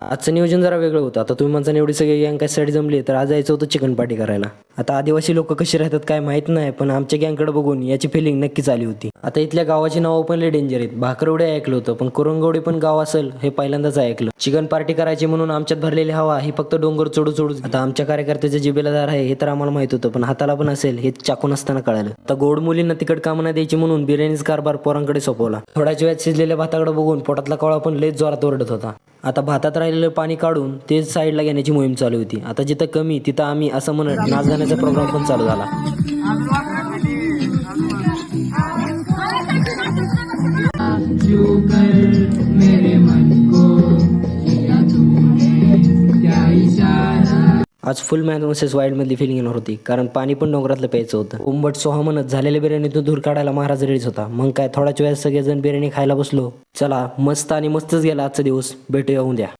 आजचं नियोजन जरा वेगळं होतं. आता तुम्ही म्हणता एवढी सगळी गँग कशासाठी जमली, तर आज जायचं होतं चिकन पार्टी करायला. आता आदिवासी लोक कशी राहतात काय माहित नाही, पण आमच्या गँगकडे बघून याची फिलिंग नक्कीच आली होती. आता इथल्या गावाची नावं पण लय डेंजर आहेत. भाकरवडे ऐकलं होतं, पण कुरंगवडे पण गाव असेल हे पहिल्यांदाच ऐकलं. चिकन पार्टी करायची म्हणून आमच्यात भरलेली हवा ही फक्त डोंगर चढू चढू. आता आमच्या कार्यकर्त्याच्या जिभेला दार आहे हे तर आम्हाला माहित होतं, पण हाताला पण असेल हे चाकून असताना कळालं. आता गोड मुलींना तिकट कामं नाही द्यायची म्हणून बिर्याणीचा कारभार पोरांकडे सोपवला. थोड्याच वेळात शिजलेल्या भाताकडे बघून पोटातला कवळा पण लयच जोरात ओरडत होता. आता भातात राहिलेलं पाणी काढून तेच साईडला घेण्याची मोहीम चालू होती. आता जिथं कमी तिथं आम्ही असं म्हणत नाच गाण्याचा प्रोग्राम पण चालू झाला. आज फुल मॅन वर्सेस वाईल्ड मधली फिलिंग येणार होती, कारण पाणी पण डोंगरातलं प्यायचं होतं. उंबट सोहा म्हणत झालेल्या बिर्याणीतून दूर काढायला महाराज रेडीच होता. मग काय थोड्याच वेळात सगळेजण बिर्याणी खायला बसलो. चला मस्त आणि मस्तच गेला आजचा दिवस. भेटूया उद्या.